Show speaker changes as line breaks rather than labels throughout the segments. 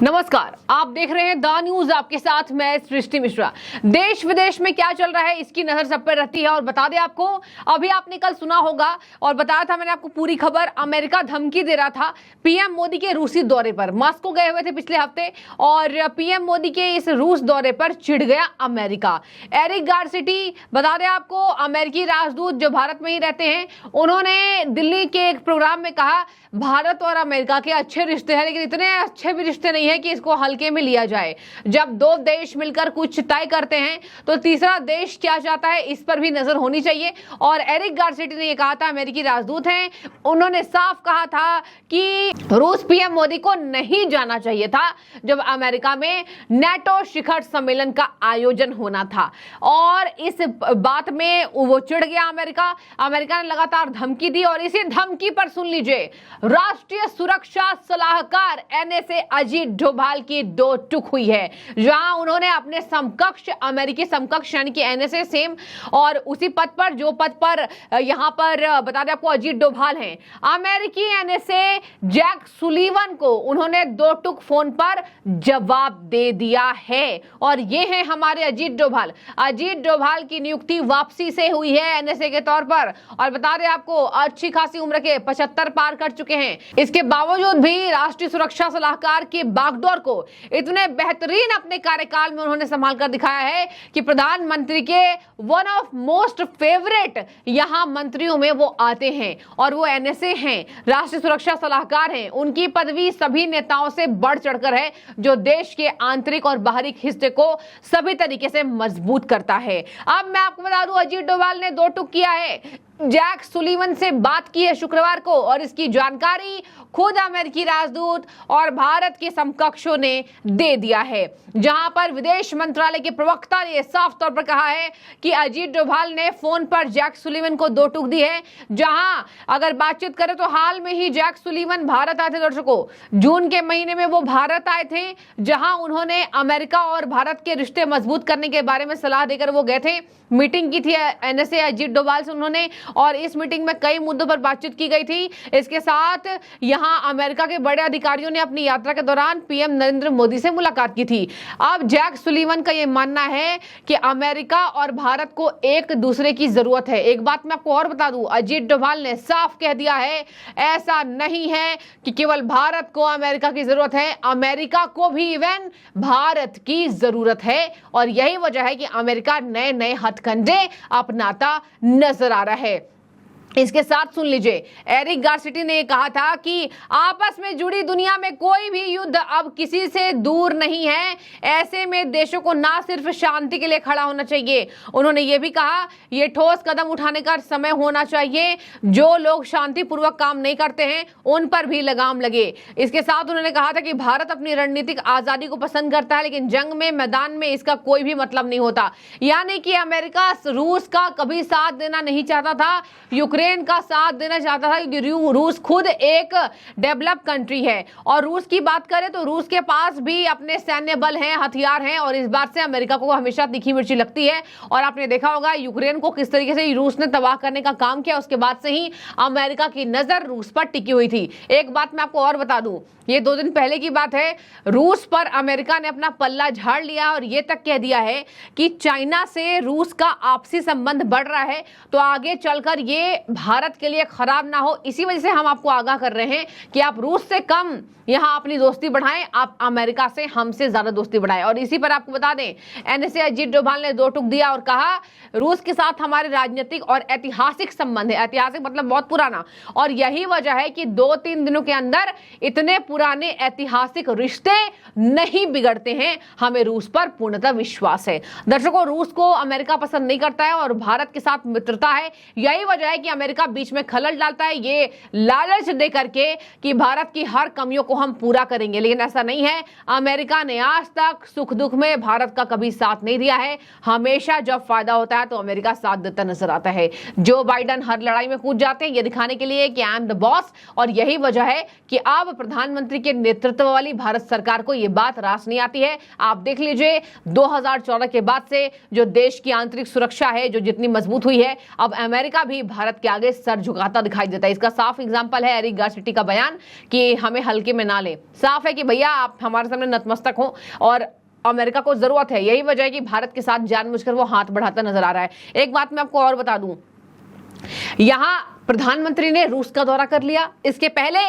नमस्कार, आप देख रहे हैं द न्यूज। आपके साथ मैं सृष्टि मिश्रा। देश विदेश में क्या चल रहा है इसकी नजर सब पर रहती है। और बता दें आपको, अभी आपने कल सुना होगा और बताया था मैंने आपको पूरी खबर। अमेरिका धमकी दे रहा था पीएम मोदी के रूसी दौरे पर। मॉस्को गए हुए थे पिछले हफ्ते और पीएम मोदी के इस रूस दौरे पर चिढ़ गया अमेरिका। एरिक गारसिटी, बता दें आपको, अमेरिकी राजदूत जो भारत में ही रहते हैं, उन्होंने दिल्ली के एक प्रोग्राम में कहा भारत और अमेरिका के अच्छे रिश्ते हैं, लेकिन इतने अच्छे भी रिश्ते नहीं है कि इसको हल्के में लिया जाए। जब दो देश मिलकर कुछ तय करते हैं तो तीसरा देश क्या चाहता है इस पर भी नजर होनी चाहिए। और एरिक गारसिटी ने यह कहा था, अमेरिकी राजदूत हैं, उन्होंने साफ कहा था कि रूस पीएम मोदी को नहीं जाना चाहिए था जब अमेरिका में नेटो शिखर सम्मेलन का आयोजन होना था। और इस बात में वो चिढ़ गया अमेरिका ने लगातार धमकी दी। और इसी धमकी पर सुन लीजिए, राष्ट्रीय सुरक्षा सलाहकार एनएसए अजीत डोभाल की दो टूक हुई है, जहां उन्होंने अपने समकक्ष, अमेरिकी समकक्ष यानी कि एनएसए सेम, और उसी पद पर, जो पद पर यहां पर बता दें आपको अजीत डोभाल हैं, अमेरिकी एनएसए जैक सुलीवन को उन्होंने दो टूक फोन पर जवाब दे दिया है। और ये है हमारे अजीत डोभाल की नियुक्ति वापसी से हुई है एनएसए के तौर पर। और बता दें आपको, अच्छी खासी उम्र के 75 पार कर चुके हैं। इसके बावजूद भी राष्ट्रीय सुरक्षा सलाहकार की बागडोर को इतने बेहतरीन अपने कार्यकाल में उन्होंने संभाल कर दिखाया है कि प्रधानमंत्री के वन ऑफ मोस्ट फेवरेट यहां मंत्रियों में वो आते हैं। और वो एनएसए हैं, राष्ट्रीय सुरक्षा सलाहकार हैं। उनकी पदवी सभी नेताओं से बढ़ चढ़कर है, जो देश के आंतरिक और बाहरी हिस्से को सभी तरीके से मजबूत करता है। अब मैं आपको बता दूं, अजीत डोभाल ने दो टूक किया है, जैक सुलीवन से बात की है शुक्रवार को। और इसकी जानकारी खुद अमेरिकी राजदूत और भारत के समकक्षों ने दे दिया है, जहां पर विदेश मंत्रालय के प्रवक्ता ने साफ तौर पर कहा है कि अजीत डोभाल ने फोन पर जैक सुलीवन को दो टूक दी है। जहां अगर बातचीत करें तो हाल में ही जैक सुलीवन भारत आए थे। दर्शकों, जून के महीने में वो भारत आए थे, जहां उन्होंने अमेरिका और भारत के रिश्ते मजबूत करने के बारे में सलाह देकर वो गए थे। मीटिंग की थी एनएसए अजीत डोभाल से उन्होंने, और इस मीटिंग में कई मुद्दों पर बातचीत की गई थी। इसके साथ यहां अमेरिका के बड़े अधिकारियों ने अपनी यात्रा के दौरान पीएम नरेंद्र मोदी से मुलाकात की थी। अब जैक सुलीवन का यह मानना है कि अमेरिका और भारत को एक दूसरे की जरूरत है। एक बात मैं आपको और बता दूं, अजीत डोभाल ने साफ कह दिया है, ऐसा नहीं है कि केवल भारत को अमेरिका की जरूरत है, अमेरिका को भी इवन भारत की जरूरत है। और यही वजह है कि अमेरिका नए नए हथकंडे अपनाता नजर आ रहा है। इसके साथ सुन लीजिए, एरिक गारसिटी ने कहा था कि आपस में जुड़ी दुनिया में कोई भी युद्ध अब किसी से दूर नहीं है। ऐसे में देशों को ना सिर्फ शांति के लिए खड़ा होना चाहिए, उन्होंने ये भी कहा ये ठोस कदम उठाने का समय होना चाहिए। जो लोग शांतिपूर्वक काम नहीं करते हैं उन पर भी लगाम लगे। इसके साथ उन्होंने कहा था कि भारत अपनी रणनीतिक आजादी को पसंद करता है, लेकिन जंग में, मैदान में इसका कोई भी मतलब नहीं होता। यानी कि अमेरिका रूस का कभी साथ देना नहीं चाहता था, यूक्रेन का साथ देना चाहता था, क्योंकि रूस खुद एक डेवलप कंट्री है। और रूस की बात करें तो रूस के पास भी अपने सैन्य बल हैं, हथियार हैं, और इस बात से अमेरिका को हमेशा तीखी मिर्ची लगती है। और आपने देखा होगा यूक्रेन को किस तरीके से रूस ने तबाह करने का काम किया, उसके बाद से ही अमेरिका की नजर रूस पर टिकी हुई थी। एक बात मैं आपको और बता दूं, ये 2 दिन पहले की बात है, रूस पर अमेरिका ने अपना पल्ला झाड़ लिया और ये तक कह दिया है कि चाइना से रूस का आपसी संबंध बढ़ रहा है, तो आगे चलकर ये भारत के लिए खराब ना हो। इसी वजह से हम आपको आगाह कर रहे हैं कि आप रूस से कम यहां अपनी दोस्ती बढ़ाएं, आप अमेरिका से हमसे ज्यादा दोस्ती बढ़ाएं। और इसी पर आपको बता दें, एनएसए अजीत डोभाल ने दो टूक दिया और कहा रूस के साथ हमारे राजनीतिक और ऐतिहासिक संबंध है। ऐतिहासिक मतलब बहुत पुराना, और यही वजह है कि 2-3 दिनों के अंदर इतने पुराने ऐतिहासिक रिश्ते नहीं बिगड़ते हैं। हमें रूस पर पूर्णतः विश्वास है। दर्शकों, रूस को अमेरिका पसंद नहीं करता है और भारत के साथ मित्रता है। यही वजह है कि अमेरिका बीच में खलल डालता है, ये लालच दे करके कि भारत की हर कमियों को हम पूरा करेंगे। लेकिन ऐसा नहीं है। अमेरिका ने आज तक सुख दुख में भारत का कभी साथ नहीं दिया है। हमेशा जब फायदा होता है तो अमेरिका साथ देता नजर आता है। जो बाइडेन हर लड़ाई में कूद जाते हैं, ये दिखाने के लिए कि आई एम द बॉस। और यही वजह है कि अब प्रधानमंत्री के नेतृत्व वाली भारत सरकार को ये बात रास नहीं आती है। आप देख लीजिए, 2014 के बाद से जो देश की आंतरिक सुरक्षा है, जो जितनी मजबूत हुई है, अब अमेरिका भी भारत के आगे सर झुकाता दिखाई देता है। इसका साफ एग्जाम्पल है एरिक गारसिटी का बयान कि हमें हल्के में ना ले। साफ है कि भैया आप हमारे सामने नतमस्तक हो और अमेरिका को जरूरत है। यही वजह है कि भारत के साथ जानबूझकर वो हाथ बढ़ाता नजर आ रहा है। एक बात मैं आपको और बता दूं, यहां प्रधानमंत्री ने रूस का दौरा कर लिया, इसके पहले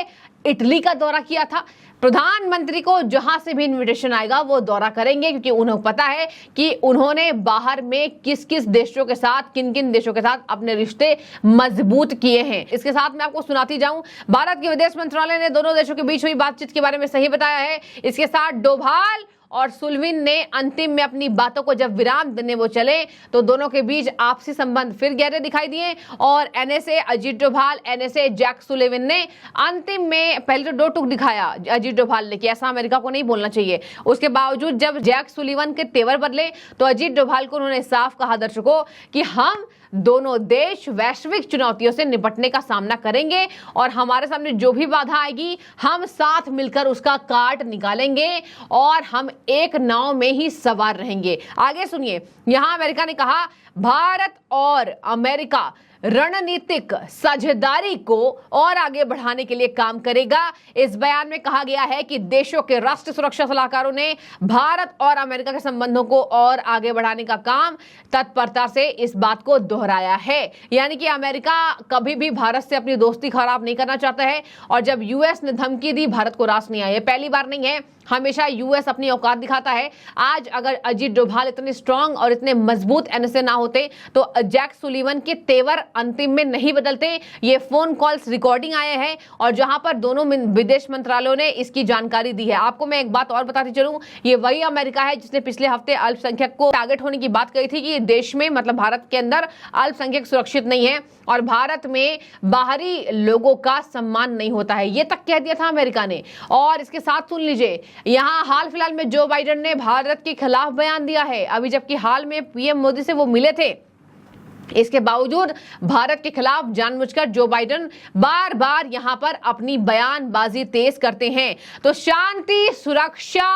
इटली का दौरा किया था। प्रधानमंत्री को जहां से भी इनविटेशन आएगा वो दौरा करेंगे, क्योंकि उन्हें पता है कि उन्होंने बाहर में किस किस देशों के साथ, किन किन देशों के साथ अपने रिश्ते मजबूत किए हैं। इसके साथ मैं आपको सुनाती जाऊं, भारत के विदेश मंत्रालय ने दोनों देशों के बीच हुई बातचीत के बारे में सही बताया है। इसके साथ डोभाल और सुल्विन ने अंतिम में अपनी बातों को जब विराम देने वो चले तो दोनों के बीच आपसी संबंध फिर गहरे दिखाई दिए और NSA Ajit Doval, NSA Jake Sullivan ने अंतिम में पहले तो दो टूक दिखाया अजीत डोभाल ने कि ऐसा अमेरिका को नहीं बोलना चाहिए। उसके बावजूद जब जैक सुलिवन के तेवर बदले तो अजीत डोभाल को उन्होंने साफ कहा दर्शकों कि हम दोनों देश वैश्विक चुनौतियों से निपटने का सामना करेंगे और हमारे सामने जो भी बाधा आएगी हम साथ मिलकर उसका काट निकालेंगे और हम एक नाव में ही सवार रहेंगे। आगे सुनिए, यहां अमेरिका ने कहा भारत और अमेरिका रणनीतिक साझेदारी को और आगे बढ़ाने के लिए काम करेगा। इस बयान में कहा गया है कि देशों के राष्ट्रीय सुरक्षा सलाहकारों ने भारत और अमेरिका के संबंधों को और आगे बढ़ाने का काम तत्परता से इस बात को दोहराया है। यानी कि अमेरिका कभी भी भारत से अपनी दोस्ती खराब नहीं करना चाहता है और जब यूएस ने धमकी दी भारत को रास नहीं आया। पहली बार नहीं है, हमेशा यूएस अपनी औकात दिखाता है। आज अगर अजीत डोभाल इतने स्ट्रांग और इतने मजबूत एनएसए ना होते तो जैक सुलिवन के तेवर अंतिम में नहीं बदलते। ये फोन कॉल्स रिकॉर्डिंग आए हैं और जहां पर दोनों विदेश मंत्रालयों ने इसकी जानकारी दी है। आपको मैं एक बात और बताती चलूं, ये वही अमेरिका है जिसने पिछले हफ्ते अल्पसंख्यक को टारगेट होने की बात कही थी कि देश में मतलब भारत के अंदर अल्पसंख्यक सुरक्षित नहीं है और भारत में बाहरी लोगों का सम्मान नहीं होता है, ये तक कह दिया था अमेरिका ने। और इसके साथ सुन लीजिए, यहां हाल फिलहाल में जो बाइडेन ने भारत के खिलाफ बयान दिया है, अभी जबकि हाल में पीएम मोदी से वो मिले थे, इसके बावजूद भारत के खिलाफ जानबूझकर जो बाइडेन बार बार यहां पर अपनी बयानबाजी तेज करते हैं। तो शांति, सुरक्षा,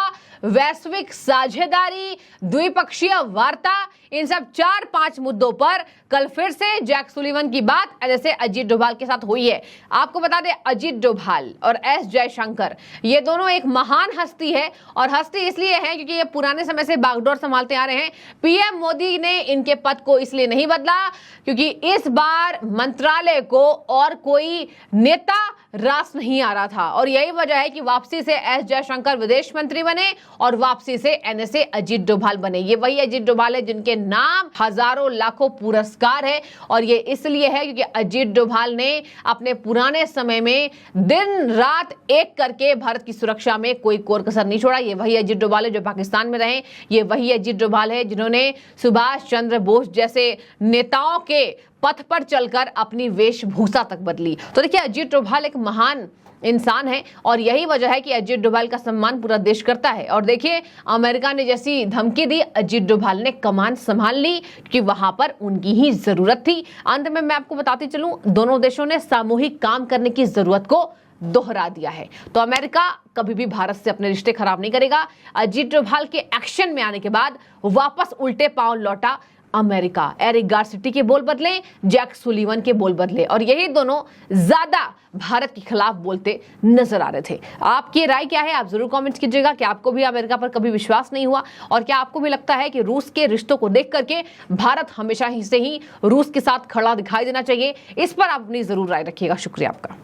वैश्विक साझेदारी, द्विपक्षीय वार्ता, इन सब 4-5 मुद्दों पर कल फिर से जैक सुलिवन की बात जैसे अजीत डोभाल के साथ हुई है। आपको बता दें, अजीत डोभाल और एस जयशंकर ये दोनों एक महान हस्ती है और हस्ती इसलिए है क्योंकि ये पुराने समय से बागडोर संभालते आ रहे हैं। पीएम मोदी ने इनके पद को इसलिए नहीं बदला क्योंकि इस बार मंत्रालय को और कोई नेता रास नहीं आ रहा था और यही वजह है कि वापसी से एस जयशंकर विदेश मंत्री बने और वापसी से एनएसए अजीत डोभाल बने। ये वही अजीत डोभाल है जिनके नाम हजारों लाखों पुरस्कार है और ये इसलिए है क्योंकि अजीत डोभाल ने अपने पुराने समय में दिन रात एक करके भारत की सुरक्षा में कोई कोर कसर नहीं छोड़ा। ये वही अजीत डोभाल है जो पाकिस्तान में रहे, ये वही अजीत डोभाल है जिन्होंने सुभाष चंद्र बोस जैसे नेताओं के पथ पर चलकर अपनी वेशभूषा तक बदली। तो देखिए, अजीत डोभाल एक महान इंसान है और यही वजह है कि अजीत डोभाल का सम्मान पूरा देश करता है। और देखिए, अमेरिका ने जैसी धमकी दी, अजीत डोभाल ने कमान संभाल ली कि वहां पर उनकी ही जरूरत थी। अंत में मैं आपको बताती चलूं, दोनों देशों ने सामूहिक काम करने की जरूरत को दोहरा दिया है। तो अमेरिका कभी भी भारत से अपने रिश्ते खराब नहीं करेगा। अजीत डोभाल के एक्शन में आने के बाद वापस उल्टे पांव लौटा अमेरिका। एरिक गारसिटी के बोल बदले, जैक सुलिवन के बोल बदले और यही दोनों ज्यादा भारत के खिलाफ बोलते नजर आ रहे थे। आपकी राय क्या है, आप जरूर कमेंट्स कीजिएगा। क्या आपको भी अमेरिका पर कभी विश्वास नहीं हुआ और क्या आपको भी लगता है कि रूस के रिश्तों को देख करके भारत हमेशा ही से ही रूस के साथ खड़ा दिखाई देना चाहिए? इस पर आप अपनी जरूर राय रखिएगा। शुक्रिया आपका।